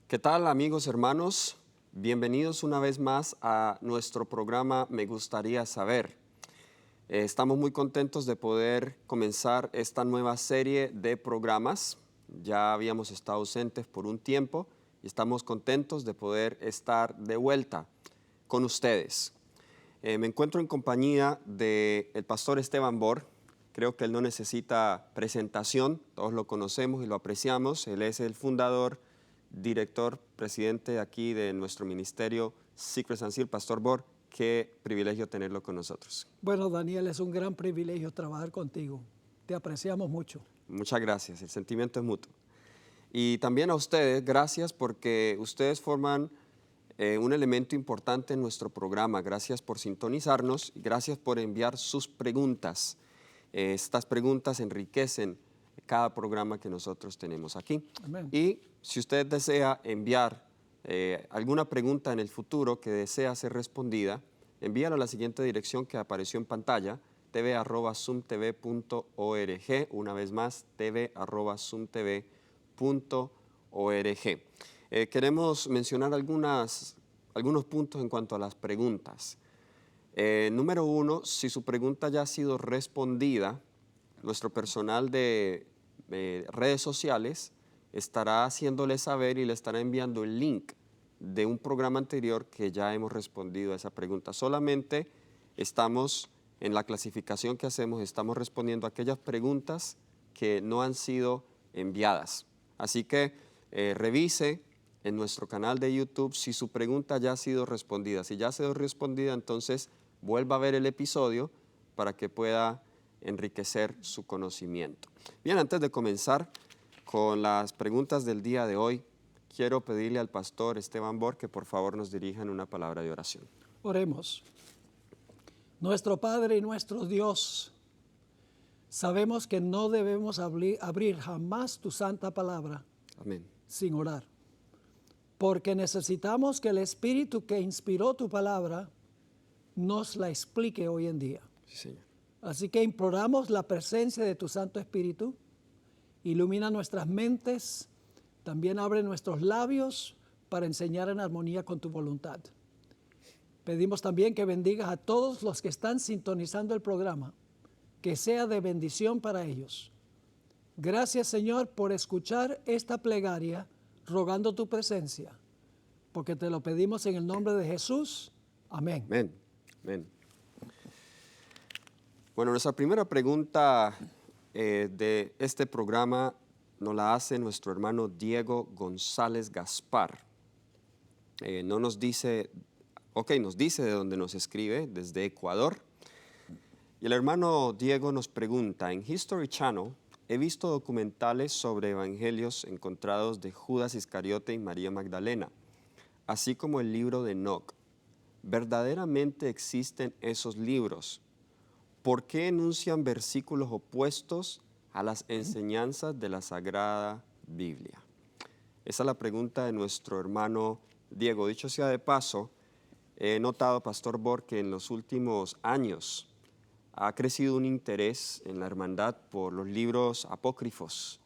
¿Qué tal, amigos, hermanos? Bienvenidos una vez más a nuestro programa Me Gustaría Saber. Estamos muy contentos de poder comenzar esta nueva serie de programas. Ya habíamos estado ausentes por un tiempo y estamos contentos de poder estar de vuelta con ustedes. Me encuentro en compañía del pastor Esteban Bor. Creo que él no necesita presentación, todos lo conocemos y lo apreciamos. Él es el fundador, director, presidente aquí de nuestro ministerio Secrets and Seal. Pastor Bor, qué privilegio tenerlo con nosotros. Bueno, Daniel, es un gran privilegio trabajar contigo. Te apreciamos mucho. Muchas gracias, el sentimiento es mutuo. Y también a ustedes, gracias porque ustedes forman un elemento importante en nuestro programa. Gracias por sintonizarnos y gracias por enviar sus preguntas. Estas preguntas enriquecen cada programa que nosotros tenemos aquí. Amén. Y si usted desea enviar alguna pregunta en el futuro que desea ser respondida, envíalo a la siguiente dirección que apareció en pantalla, tv@zoomtv.org. Una vez más, tv@zoomtv.org. Queremos mencionar algunos puntos en cuanto a las preguntas. Número uno, si su pregunta ya ha sido respondida, nuestro personal de redes sociales estará haciéndole saber y le estará enviando el link de un programa anterior que ya hemos respondido a esa pregunta. Solamente estamos en la clasificación que hacemos, estamos respondiendo a aquellas preguntas que no han sido enviadas. Así que revise en nuestro canal de YouTube si su pregunta ya ha sido respondida. Si ya ha sido respondida, entonces vuelva a ver el episodio para que pueda enriquecer su conocimiento. Bien, antes de comenzar con las preguntas del día de hoy, quiero pedirle al pastor Esteban Bor que por favor nos dirija en una palabra de oración. Oremos. Nuestro Padre y nuestro Dios, sabemos que no debemos abrir jamás tu santa palabra Amén. sin orar, porque necesitamos que el Espíritu que inspiró tu palabra nos la explique hoy en día. Sí, Señor. Así que imploramos la presencia de tu Santo Espíritu, ilumina nuestras mentes, también abre nuestros labios para enseñar en armonía con tu voluntad. Pedimos también que bendigas a todos los que están sintonizando el programa, que sea de bendición para ellos. Gracias, Señor, por escuchar esta plegaria, rogando tu presencia, porque te lo pedimos en el nombre de Jesús. Amén. Amén. Amén. Bueno, nuestra primera pregunta de este programa nos la hace nuestro hermano Diego González Gaspar. Nos dice de dónde nos escribe, desde Ecuador. Y el hermano Diego nos pregunta, en History Channel he visto documentales sobre evangelios encontrados de Judas Iscariote y María Magdalena, así como el libro de Enoc. ¿Verdaderamente existen esos libros? ¿Por qué enuncian versículos opuestos a las enseñanzas de la Sagrada Biblia? Esa es la pregunta de nuestro hermano Diego. Dicho sea de paso, he notado, Pastor Bor, que en los últimos años ha crecido un interés en la hermandad por los libros apócrifos,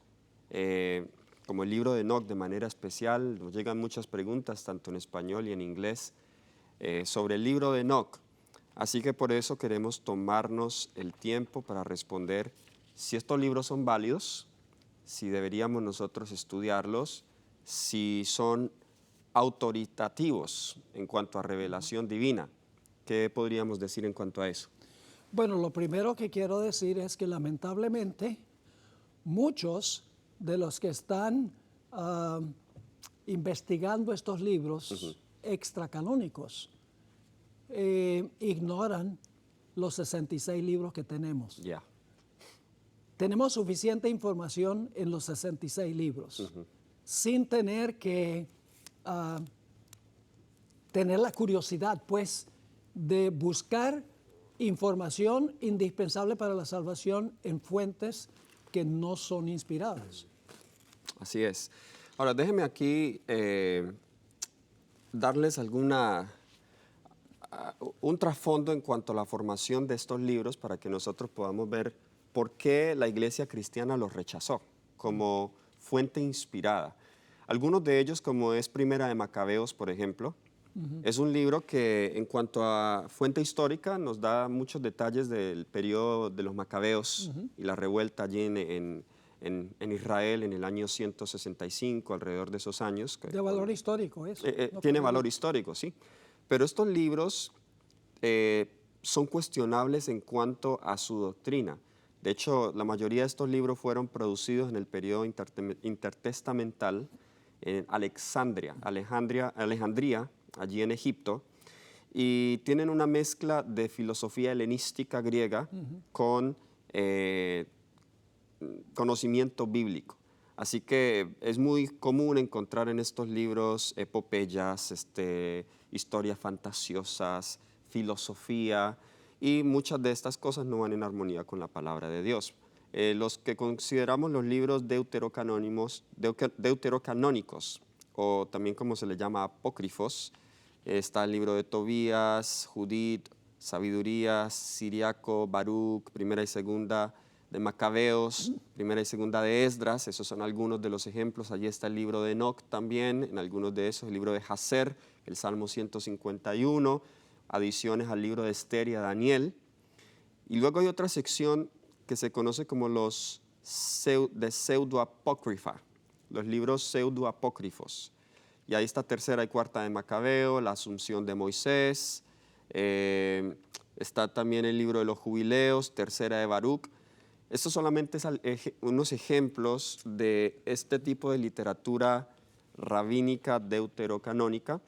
como el libro de Enoc de manera especial. Nos llegan muchas preguntas, tanto en español y en inglés, sobre el libro de Enoc. Así que por eso queremos tomarnos el tiempo para responder si estos libros son válidos, si deberíamos nosotros estudiarlos, si son autoritativos en cuanto a revelación divina. ¿Qué podríamos decir en cuanto a eso? Bueno, lo primero que quiero decir es que lamentablemente muchos de los que están investigando estos libros extracanónicos ignoran los 66 libros que tenemos. Ya. Tenemos suficiente información en los 66 libros, sin tener que tener la curiosidad, pues, de buscar información indispensable para la salvación en fuentes que no son inspiradas. Así es. Ahora, déjenme aquí darles un trasfondo en cuanto a la formación de estos libros para que nosotros podamos ver por qué la iglesia cristiana los rechazó como fuente inspirada. Algunos de ellos, como es Primera de Macabeos, por ejemplo, es un libro que en cuanto a fuente histórica nos da muchos detalles del periodo de los Macabeos y la revuelta allí en Israel en el año 165, alrededor de esos años. De valor histórico eso. No Tiene cabe valor duda. histórico, sí. Pero estos libros son cuestionables en cuanto a su doctrina. De hecho, la mayoría de estos libros fueron producidos en el periodo intertestamental en Alejandría, allí en Egipto, y tienen una mezcla de filosofía helenística griega con conocimiento bíblico. Así que es muy común encontrar en estos libros epopeyas, historias fantasiosas, filosofía, y muchas de estas cosas no van en armonía con la palabra de Dios. Los que consideramos los libros deuterocanónicos, o también como se le llama apócrifos, está el libro de Tobías, Judith, Sabidurías, Siriaco, Baruch, Primera y Segunda de Macabeos, Primera y Segunda de Esdras, esos son algunos de los ejemplos. Allí está el libro de Enoc también, en algunos de esos, el libro de Jacer, el Salmo 151, adiciones al libro de Esther y a Daniel. Y luego hay otra sección que se conoce como los de pseudoapócrifa, los libros pseudoapócrifos. Y ahí está Tercera y Cuarta de Macabeo, la Asunción de Moisés, está también el libro de los Jubileos, Tercera de Baruch. Estos solamente son unos ejemplos de este tipo de literatura rabínica deuterocanónica,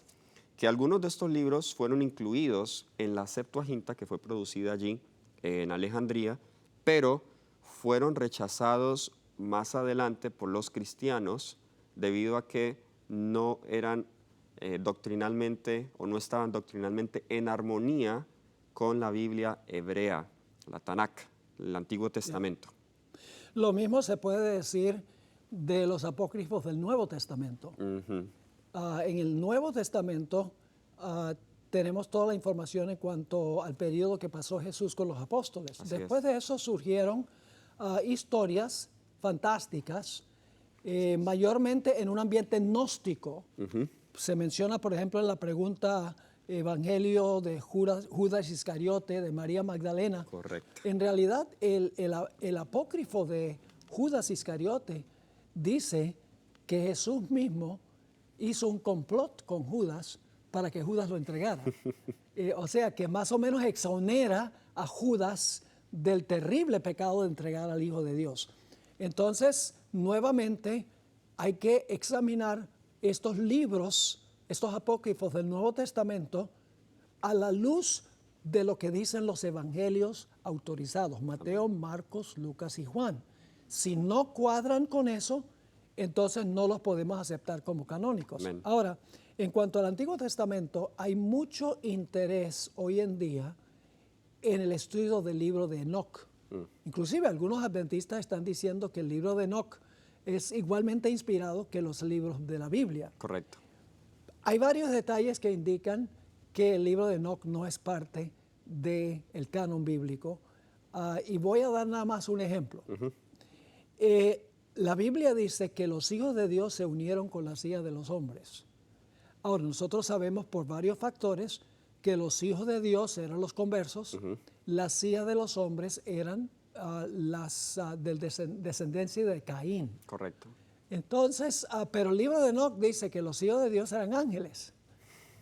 que algunos de estos libros fueron incluidos en la Septuaginta que fue producida allí en Alejandría, pero fueron rechazados más adelante por los cristianos debido a que no eran doctrinalmente o no estaban doctrinalmente en armonía con la Biblia hebrea, la Tanakh, el Antiguo Testamento. Lo mismo se puede decir de los apócrifos del Nuevo Testamento. En el Nuevo Testamento tenemos toda la información en cuanto al periodo que pasó Jesús con los apóstoles. Así Después de eso surgieron historias fantásticas, mayormente en un ambiente gnóstico. Se menciona, por ejemplo, en la pregunta Evangelio de Judas Iscariote, de María Magdalena. Correcto. En realidad, el apócrifo de Judas Iscariote dice que Jesús mismo hizo un complot con Judas para que Judas lo entregara. O sea, que más o menos exonera a Judas del terrible pecado de entregar al Hijo de Dios. Entonces, nuevamente, hay que examinar estos libros, estos apócrifos del Nuevo Testamento, a la luz de lo que dicen los evangelios autorizados, Mateo, Marcos, Lucas y Juan. Si no cuadran con eso, entonces no los podemos aceptar como canónicos. Amén. Ahora, en cuanto al Antiguo Testamento, hay mucho interés hoy en día en el estudio del libro de Enoc. Inclusive algunos adventistas están diciendo que el libro de Enoc es igualmente inspirado que los libros de la Biblia. Correcto. Hay varios detalles que indican que el libro de Enoc no es parte del canon bíblico, y voy a dar nada más un ejemplo. La Biblia dice que los hijos de Dios se unieron con las hijas de los hombres. Ahora, nosotros sabemos por varios factores que los hijos de Dios eran los conversos, las hijas de los hombres eran las de descendencia de Caín. Correcto. Entonces, pero el libro de Enoc dice que los hijos de Dios eran ángeles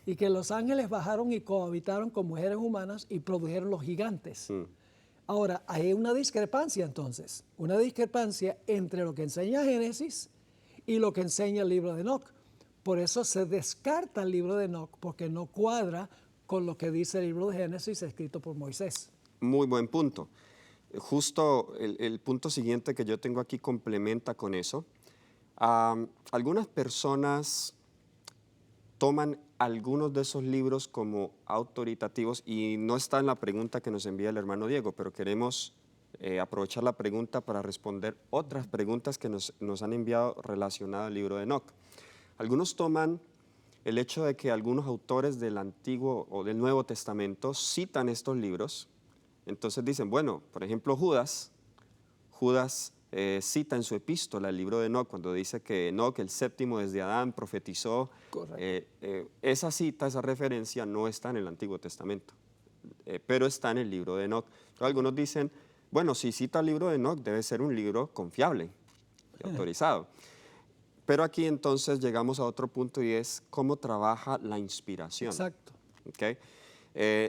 y que los ángeles bajaron y cohabitaron con mujeres humanas y produjeron los gigantes. Ahora, hay una discrepancia entonces, una discrepancia entre lo que enseña Génesis y lo que enseña el libro de Enoc. Por eso se descarta el libro de Enoc, porque no cuadra con lo que dice el libro de Génesis escrito por Moisés. Muy buen punto. Justo el punto siguiente que yo tengo aquí complementa con eso. Algunas personas toman algunos de esos libros como autoritativos, y no está en la pregunta que nos envía el hermano Diego, pero queremos aprovechar la pregunta para responder otras preguntas que nos han enviado relacionadas al libro de Enoc. Algunos toman el hecho de que algunos autores del Antiguo o del Nuevo Testamento citan estos libros. Entonces dicen, bueno, por ejemplo, Judas cita en su epístola el libro de Enoc, cuando dice que Enoc, el séptimo desde Adán, profetizó. Esa cita, esa referencia no está en el Antiguo Testamento, pero está en el libro de Enoc. Entonces, algunos dicen, bueno, si cita el libro de Enoc, debe ser un libro confiable y autorizado. Pero aquí entonces llegamos a otro punto y es cómo trabaja la inspiración. Exacto. ¿Okay?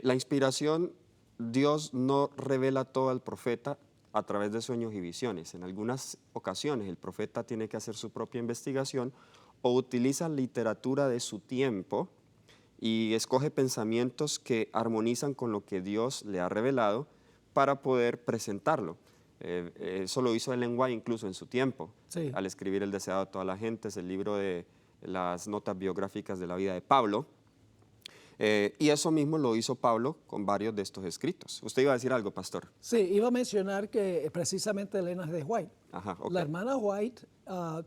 La inspiración, Dios no revela todo al profeta a través de sueños y visiones. En algunas ocasiones el profeta tiene que hacer su propia investigación o utiliza literatura de su tiempo y escoge pensamientos que armonizan con lo que Dios le ha revelado para poder presentarlo. Eso lo hizo Ellen White incluso en su tiempo, Sí. al escribir El deseado de todas las gentes, el libro de las notas biográficas de la vida de Pablo. Y eso mismo lo hizo Pablo con varios de estos escritos. Usted iba a decir algo, pastor. Sí, iba a mencionar que precisamente Elena de White. Ajá, ok. La hermana White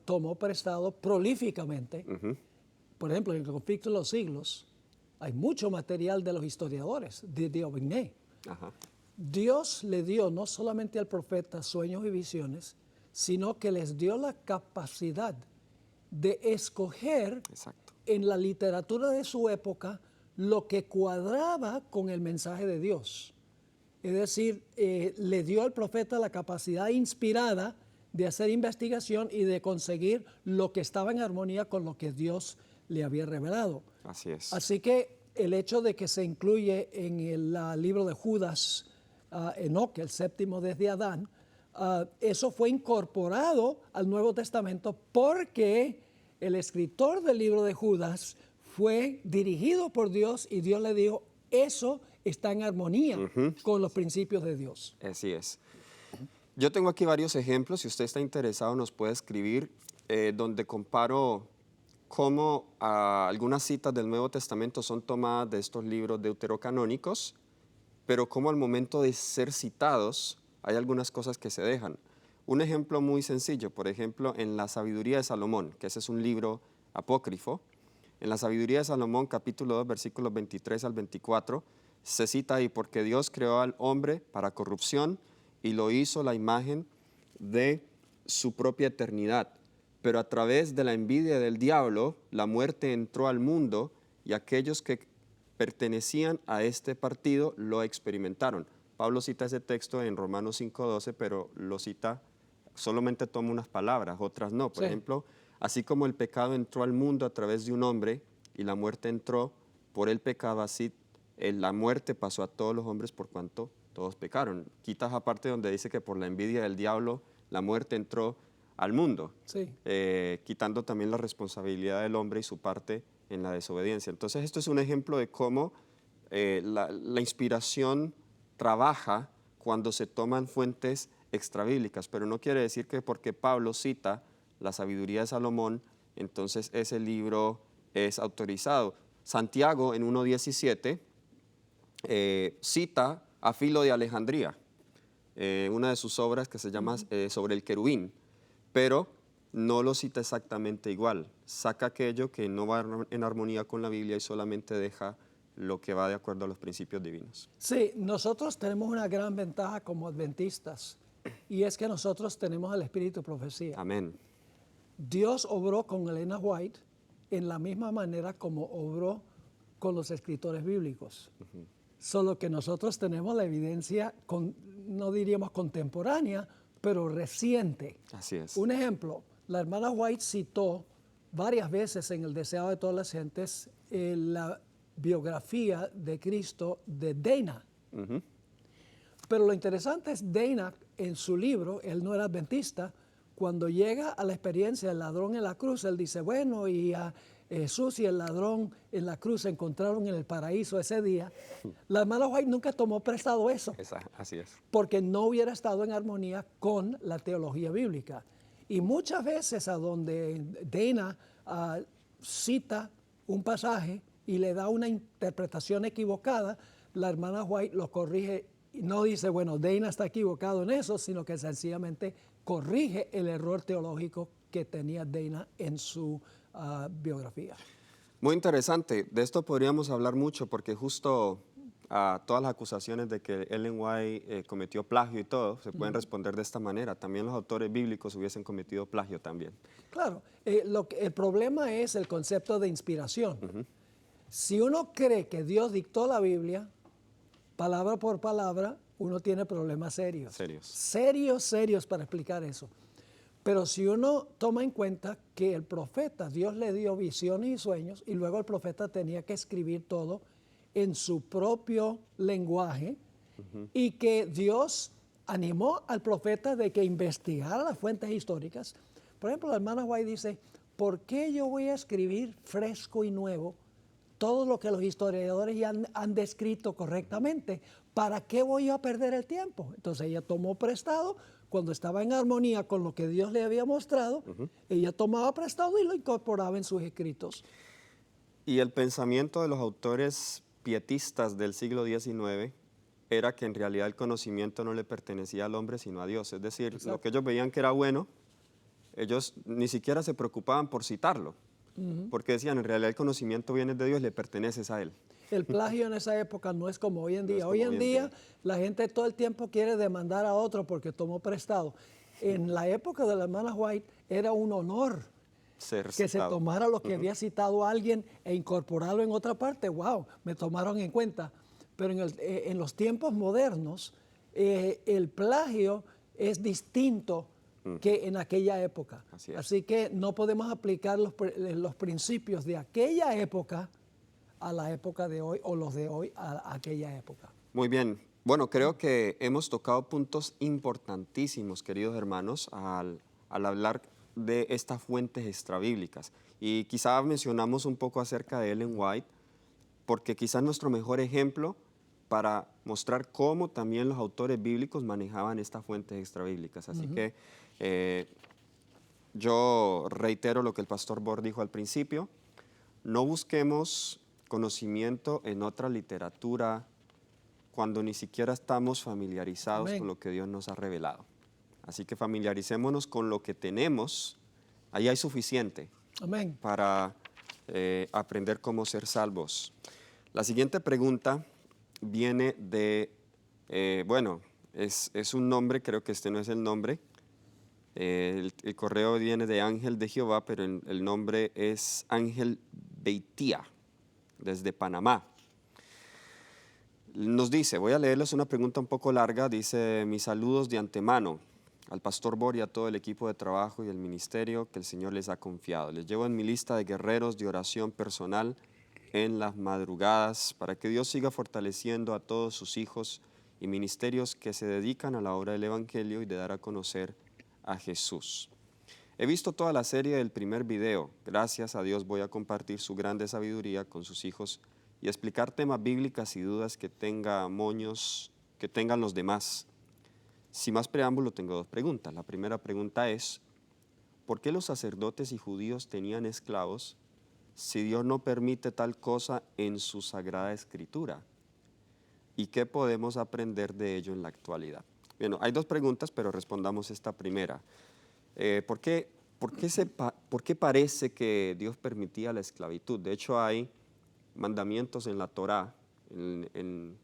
tomó prestado prolíficamente, por ejemplo, en el conflicto de los siglos, hay mucho material de los historiadores, de D'Aubigné. Ajá, Dios le dio no solamente al profeta sueños y visiones, sino que les dio la capacidad de escoger exacto. en la literatura de su época lo que cuadraba con el mensaje de Dios. Es decir, le dio al profeta la capacidad inspirada de hacer investigación y de conseguir lo que estaba en armonía con lo que Dios le había revelado. Así es. Así que el hecho de que se incluye en el libro de Judas, Enoc, el séptimo desde Adán, eso fue incorporado al Nuevo Testamento porque el escritor del libro de Judas fue dirigido por Dios y Dios le dijo, eso está en armonía con los principios de Dios. Así es. Yo tengo aquí varios ejemplos, si usted está interesado nos puede escribir, donde comparo cómo algunas citas del Nuevo Testamento son tomadas de estos libros deuterocanónicos, pero cómo al momento de ser citados hay algunas cosas que se dejan. Un ejemplo muy sencillo, por ejemplo, en la Sabiduría de Salomón, que ese es un libro apócrifo. En la Sabiduría de Salomón, capítulo 2, versículos 23 al 24, se cita ahí, porque Dios creó al hombre para corrupción y lo hizo la imagen de su propia eternidad. Pero a través de la envidia del diablo, la muerte entró al mundo y aquellos que pertenecían a este partido lo experimentaron. Pablo cita ese texto en Romanos 5:12, pero lo cita, solamente toma unas palabras, otras no. Por ejemplo, así como el pecado entró al mundo a través de un hombre y la muerte entró por el pecado, así la muerte pasó a todos los hombres por cuanto todos pecaron. Quitas aparte donde dice que por la envidia del diablo la muerte entró al mundo, quitando también la responsabilidad del hombre y su parte en la desobediencia. Entonces esto es un ejemplo de cómo la inspiración trabaja cuando se toman fuentes extrabíblicas, pero no quiere decir que porque Pablo cita la Sabiduría de Salomón, entonces ese libro es autorizado. Santiago en 1:17 cita a Filo de Alejandría, una de sus obras que se llama sobre el querubín, pero no lo cita exactamente igual. Saca aquello que no va en armonía con la Biblia y solamente deja lo que va de acuerdo a los principios divinos. Sí, nosotros tenemos una gran ventaja como adventistas y es que nosotros tenemos el espíritu de profecía. Amén. Dios obró con Elena White en la misma manera como obró con los escritores bíblicos. Solo que nosotros tenemos la evidencia, no diríamos contemporánea, pero reciente. Así es. Un ejemplo, la hermana White citó varias veces en El deseado de todas las gentes la biografía de Cristo de Dana. Pero lo interesante es Dana, en su libro, él no era adventista, cuando llega a la experiencia del ladrón en la cruz, él dice, bueno, y a Jesús y el ladrón en la cruz se encontraron en el paraíso ese día. La hermana White nunca tomó prestado eso. Así es. Porque no hubiera estado en armonía con la teología bíblica. Y muchas veces a donde Dana cita un pasaje y le da una interpretación equivocada, la hermana White lo corrige y no dice, bueno, Dana está equivocado en eso, sino que sencillamente corrige el error teológico que tenía Dana en su biografía. Muy interesante. De esto podríamos hablar mucho porque justo a todas las acusaciones de que Ellen White cometió plagio y todo, se pueden responder de esta manera. También los autores bíblicos hubiesen cometido plagio también. Claro, el problema es el concepto de inspiración. Si uno cree que Dios dictó la Biblia, palabra por palabra, uno tiene problemas serios. Serios para explicar eso. Pero si uno toma en cuenta que el profeta, Dios le dio visiones y sueños, y luego el profeta tenía que escribir todo en su propio lenguaje, y que Dios animó al profeta de que investigara las fuentes históricas. Por ejemplo, la hermana White dice, ¿por qué yo voy a escribir fresco y nuevo todo lo que los historiadores ya han descrito correctamente? ¿Para qué voy a perder el tiempo? Entonces ella tomó prestado, cuando estaba en armonía con lo que Dios le había mostrado, ella tomaba prestado y lo incorporaba en sus escritos. Y el pensamiento de los autores pietistas del siglo XIX era que en realidad el conocimiento no le pertenecía al hombre sino a Dios. Es decir, Exacto. Lo que ellos veían que era bueno, ellos ni siquiera se preocupaban por citarlo, porque decían, en realidad el conocimiento viene de Dios, le pertenece a Él. El plagio en esa época no es como hoy en día. Hoy en día la gente todo el tiempo quiere demandar a otro porque tomó prestado. En la época de la hermana White era un honor que se tomara lo que había citado alguien e incorporarlo en otra parte. ¡Wow! Me tomaron en cuenta. Pero en los tiempos modernos, el plagio es distinto que en aquella época. Así que no podemos aplicar los principios de aquella época a la época de hoy o los de hoy a aquella época. Muy bien. Bueno, creo que hemos tocado puntos importantísimos, queridos hermanos, al hablar de estas fuentes extrabíblicas. Y quizá mencionamos un poco acerca de Ellen White, porque quizás nuestro mejor ejemplo para mostrar cómo también los autores bíblicos manejaban estas fuentes extrabíblicas. Así que yo reitero lo que el pastor Bor dijo al principio, no busquemos conocimiento en otra literatura cuando ni siquiera estamos familiarizados con lo que Dios nos ha revelado. Así que familiaricémonos con lo que tenemos, ahí hay suficiente para aprender cómo ser salvos. La siguiente pregunta viene de, es un nombre, creo que este no es el nombre. El correo viene de Ángel de Jehová, pero el nombre es Ángel Beitia, desde Panamá. Nos dice, voy a leerles una pregunta un poco larga, dice, mis saludos de antemano al pastor Bor y a todo el equipo de trabajo y el ministerio que el Señor les ha confiado. Les llevo en mi lista de guerreros de oración personal en las madrugadas para que Dios siga fortaleciendo a todos sus hijos y ministerios que se dedican a la obra del Evangelio y de dar a conocer a Jesús. He visto toda la serie del primer video. Gracias a Dios voy a compartir su grande sabiduría con sus hijos y explicar temas bíblicos y dudas que tengan los demás. Sin más preámbulo, tengo dos preguntas. La primera pregunta es, ¿por qué los sacerdotes y judíos tenían esclavos si Dios no permite tal cosa en su Sagrada Escritura? ¿Y qué podemos aprender de ello en la actualidad? Bueno, hay dos preguntas, pero respondamos esta primera. ¿Por qué parece que Dios permitía la esclavitud? De hecho, hay mandamientos en la Torá, en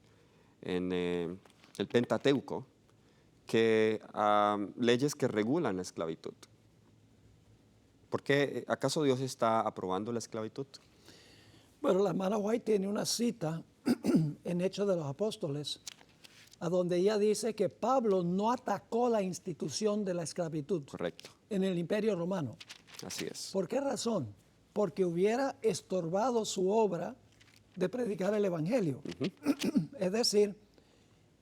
el Pentateuco, leyes que regulan la esclavitud. ¿Por qué acaso Dios está aprobando la esclavitud? Bueno, la hermana White tiene una cita en Hechos de los Apóstoles, a donde ella dice que Pablo no atacó la institución de la esclavitud. Correcto. En el Imperio Romano. Así es. ¿Por qué razón? Porque hubiera estorbado su obra de predicar el Evangelio. Es decir,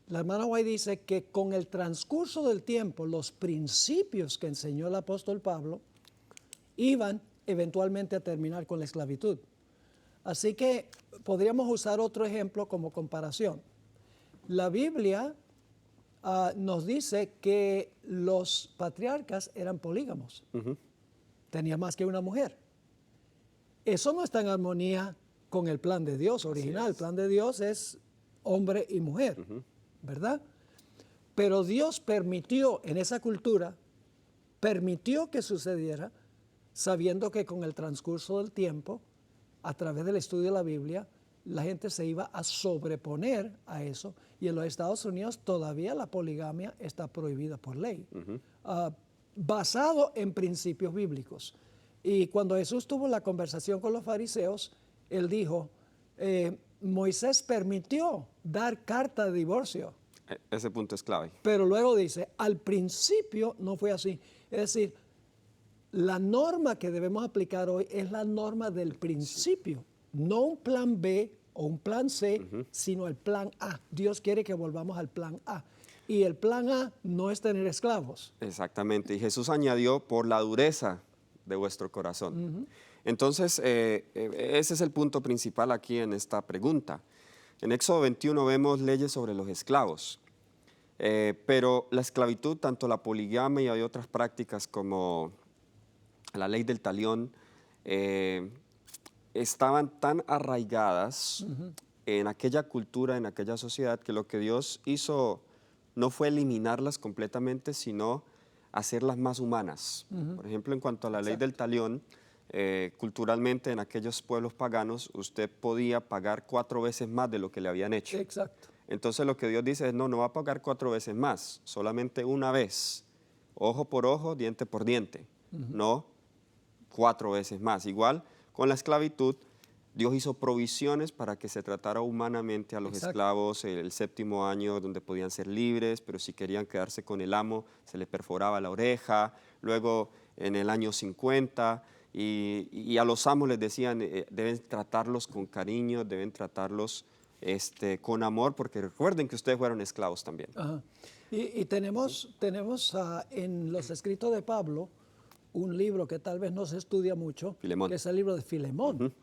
la hermana White dice que con el transcurso del tiempo, los principios que enseñó el apóstol Pablo iban eventualmente a terminar con la esclavitud. Así que podríamos usar otro ejemplo como comparación. La Biblia nos dice que los patriarcas eran polígamos. Tenía más que una mujer. Eso no está en armonía con el plan de Dios original. El plan de Dios es hombre y mujer, ¿verdad? Pero Dios permitió en esa cultura, permitió que sucediera, sabiendo que con el transcurso del tiempo, a través del estudio de la Biblia, la gente se iba a sobreponer a eso, y en los Estados Unidos todavía la poligamia está prohibida por ley, basado en principios bíblicos. Y cuando Jesús tuvo la conversación con los fariseos, él dijo, Moisés permitió dar carta de divorcio, Ese punto es clave. pero luego dice, al principio no fue así. Es decir, la norma que debemos aplicar hoy es la norma del principio, no un plan B o un plan C, sino el plan A. Dios quiere que volvamos al plan A. Y el plan A no es tener esclavos. Exactamente. Y Jesús añadió por la dureza de vuestro corazón. Entonces, ese es el punto principal aquí en esta pregunta. En Éxodo 21 vemos leyes sobre los esclavos. Pero la esclavitud, tanto la poligamia y hay otras prácticas como la ley del talión, estaban tan arraigadas en aquella cultura, en aquella sociedad, que lo que Dios hizo no fue eliminarlas completamente, sino hacerlas más humanas. Por ejemplo, en cuanto a la ley del talión, culturalmente en aquellos pueblos paganos, usted podía pagar 4 veces más de lo que le habían hecho. Exacto. Entonces lo que Dios dice es, no va a pagar 4 veces más, solamente una vez, ojo por ojo, diente por diente, no 4 veces más. Igual con la esclavitud, Dios hizo provisiones para que se tratara humanamente a los esclavos el 7º año, donde podían ser libres, pero si querían quedarse con el amo, se le perforaba la oreja. Luego en el año 50, y a los amos les decían, deben tratarlos con cariño, deben tratarlos con amor, porque recuerden que ustedes fueron esclavos también. Ajá. Y tenemos en los escritos de Pablo un libro que tal vez no se estudia mucho, Filemón. que es el libro de Filemón.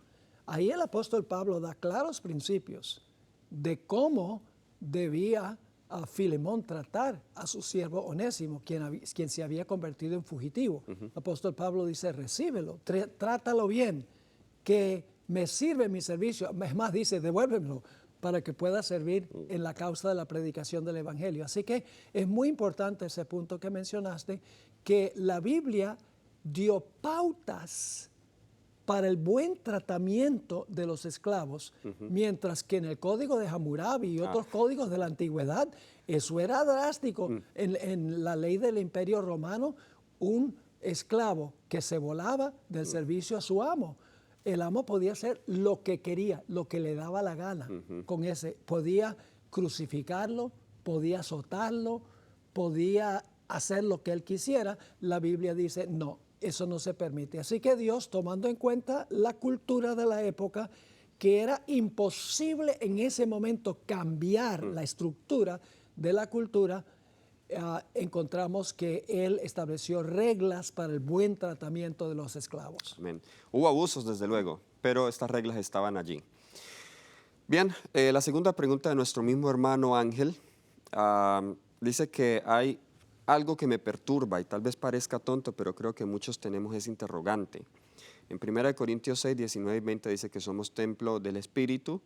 Ahí el apóstol Pablo da claros principios de cómo debía a Filemón tratar a su siervo Onésimo, quien se había convertido en fugitivo. El apóstol Pablo dice, recíbelo, trátalo bien, que me sirve mi servicio. Es más, dice, devuélvemelo para que pueda servir en la causa de la predicación del Evangelio. Así que es muy importante ese punto que mencionaste, que la Biblia dio pautas para el buen tratamiento de los esclavos, mientras que en el código de Hammurabi y otros códigos de la antigüedad, eso era drástico. En la ley del Imperio Romano, un esclavo que se volaba del servicio a su amo, el amo podía hacer lo que quería, lo que le daba la gana con ese. Podía crucificarlo, podía azotarlo, podía hacer lo que él quisiera. La Biblia dice, no, eso no se permite. Así que Dios, tomando en cuenta la cultura de la época, que era imposible en ese momento cambiar la estructura de la cultura, encontramos que Él estableció reglas para el buen tratamiento de los esclavos. Amén. Hubo abusos, desde luego, pero estas reglas estaban allí. Bien, la segunda pregunta de nuestro mismo hermano Ángel dice que hay algo que me perturba y tal vez parezca tonto, pero creo que muchos tenemos ese interrogante. En 1 Corintios 6, 19 y 20 dice que somos templo del Espíritu,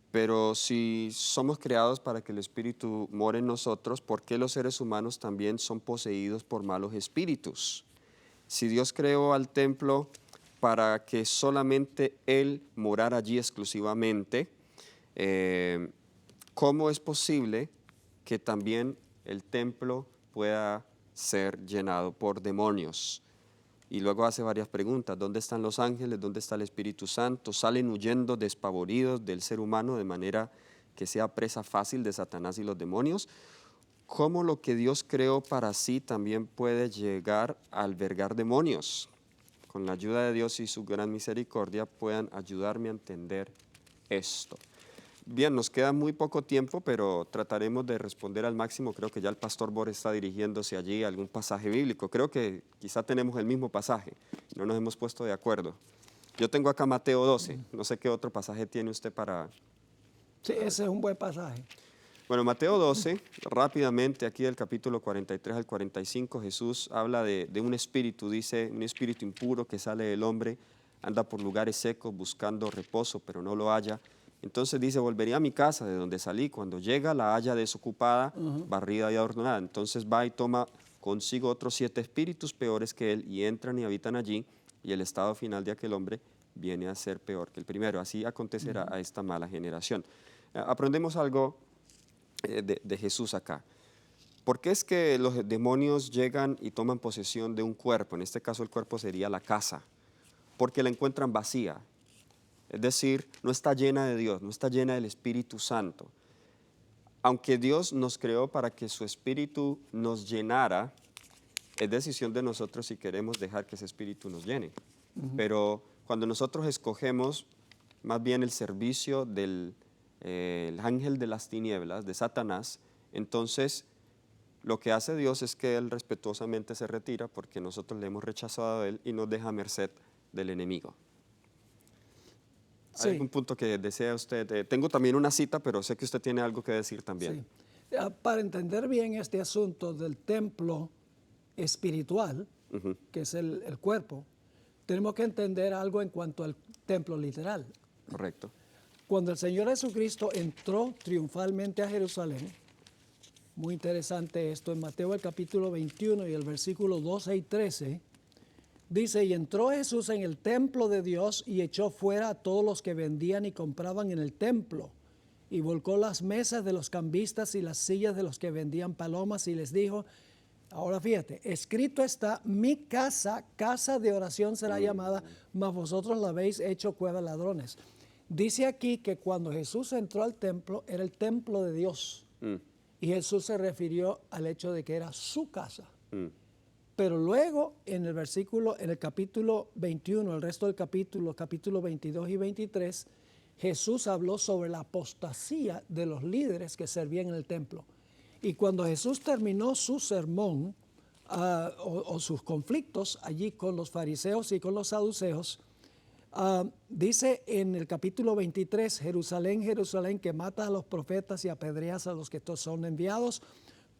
pero si somos creados para que el Espíritu more en nosotros, ¿por qué los seres humanos también son poseídos por malos espíritus? Si Dios creó al templo para que solamente Él morara allí exclusivamente, ¿cómo es posible que también el templo pueda ser llenado por demonios? Y luego hace varias preguntas. ¿Dónde están los ángeles? ¿Dónde está el Espíritu Santo? ¿Salen huyendo despavoridos del ser humano de manera que sea presa fácil de Satanás y los demonios? ¿Cómo lo que Dios creó para sí también puede llegar a albergar demonios? Con la ayuda de Dios y su gran misericordia puedan ayudarme a entender esto. Bien, nos queda muy poco tiempo, pero trataremos de responder al máximo. Creo que ya el pastor Boris está dirigiéndose allí a algún pasaje bíblico. Creo que quizá tenemos el mismo pasaje, no nos hemos puesto de acuerdo. Yo tengo acá Mateo 12, no sé qué otro pasaje tiene usted para... Sí, ese es un buen pasaje. Bueno, Mateo 12, rápidamente, aquí del capítulo 43 al 45, Jesús habla de un espíritu, dice, un espíritu impuro que sale del hombre, anda por lugares secos buscando reposo, pero no lo halla. Entonces dice, volvería a mi casa de donde salí. Cuando llega, la halla desocupada, barrida y adornada. Entonces va y toma consigo otros 7 espíritus peores que él y entran y habitan allí. Y el estado final de aquel hombre viene a ser peor que el primero. Así acontecerá a esta mala generación. Aprendemos algo de Jesús acá. ¿Por qué es que los demonios llegan y toman posesión de un cuerpo? En este caso el cuerpo sería la casa. Porque la encuentran vacía. Es decir, no está llena de Dios, no está llena del Espíritu Santo. Aunque Dios nos creó para que su Espíritu nos llenara, es decisión de nosotros si queremos dejar que ese Espíritu nos llene. Pero cuando nosotros escogemos más bien el servicio del el ángel de las tinieblas, de Satanás, entonces lo que hace Dios es que Él respetuosamente se retira porque nosotros le hemos rechazado a Él y nos deja a merced del enemigo. Sí. ¿Hay algún punto que desea usted? Tengo también una cita, pero sé que usted tiene algo que decir también. Sí. Para entender bien este asunto del templo espiritual, que es el cuerpo, tenemos que entender algo en cuanto al templo literal. Correcto. Cuando el Señor Jesucristo entró triunfalmente a Jerusalén, muy interesante esto, en Mateo el capítulo 21 y el versículo 12 y 13, dice, y entró Jesús en el templo de Dios y echó fuera a todos los que vendían y compraban en el templo, y volcó las mesas de los cambistas y las sillas de los que vendían palomas, y les dijo, ahora fíjate, escrito está, mi casa, casa de oración será llamada, mas vosotros la habéis hecho cueva de ladrones. Dice aquí que cuando Jesús entró al templo, era el templo de Dios. Y Jesús se refirió al hecho de que era su casa. Pero luego en el versículo, en el capítulo 21, el resto del capítulo 22 y 23, Jesús habló sobre la apostasía de los líderes que servían en el templo. Y cuando Jesús terminó su sermón o sus conflictos allí con los fariseos y con los saduceos, dice en el capítulo 23, Jerusalén, Jerusalén, que matas a los profetas y apedreas a los que son enviados,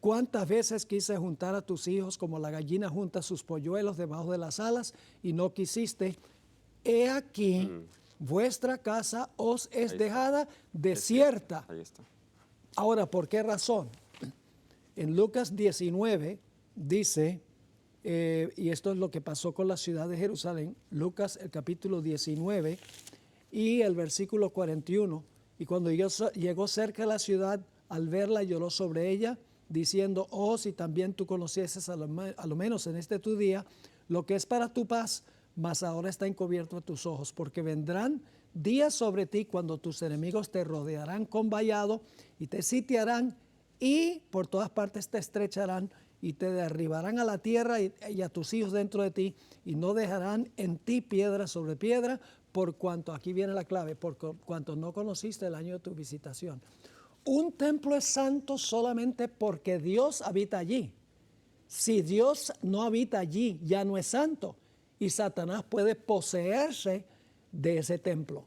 ¿cuántas veces quise juntar a tus hijos como la gallina junta sus polluelos debajo de las alas y no quisiste? He aquí, vuestra casa os es dejada desierta. Ahí está. Ahora, ¿por qué razón? En Lucas 19 dice, y esto es lo que pasó con la ciudad de Jerusalén, Lucas el capítulo 19 y el versículo 41, y cuando llegó cerca de la ciudad, al verla lloró sobre ella, diciendo, oh, si también tú conocieses a lo menos en este tu día, lo que es para tu paz, mas ahora está encubierto a tus ojos, porque vendrán días sobre ti cuando tus enemigos te rodearán con vallado y te sitiarán y por todas partes te estrecharán y te derribarán a la tierra y a tus hijos dentro de ti y no dejarán en ti piedra sobre piedra por cuanto, aquí viene la clave, por cuanto no conociste el año de tu visitación. Un templo es santo solamente porque Dios habita allí. Si Dios no habita allí, ya no es santo y Satanás puede poseerse de ese templo.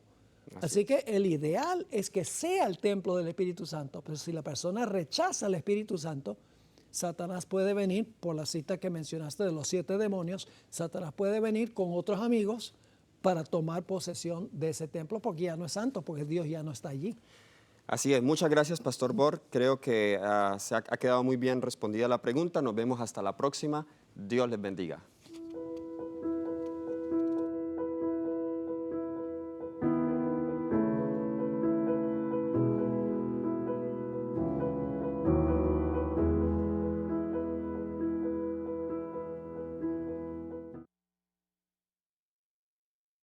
Así que el ideal es que sea el templo del Espíritu Santo, pero si la persona rechaza al Espíritu Santo, Satanás puede venir, por la cita que mencionaste de los 7 demonios, Satanás puede venir con otros amigos para tomar posesión de ese templo porque ya no es santo, porque Dios ya no está allí. Así es. Muchas gracias, Pastor Borg. Creo que ha quedado muy bien respondida la pregunta. Nos vemos hasta la próxima. Dios les bendiga.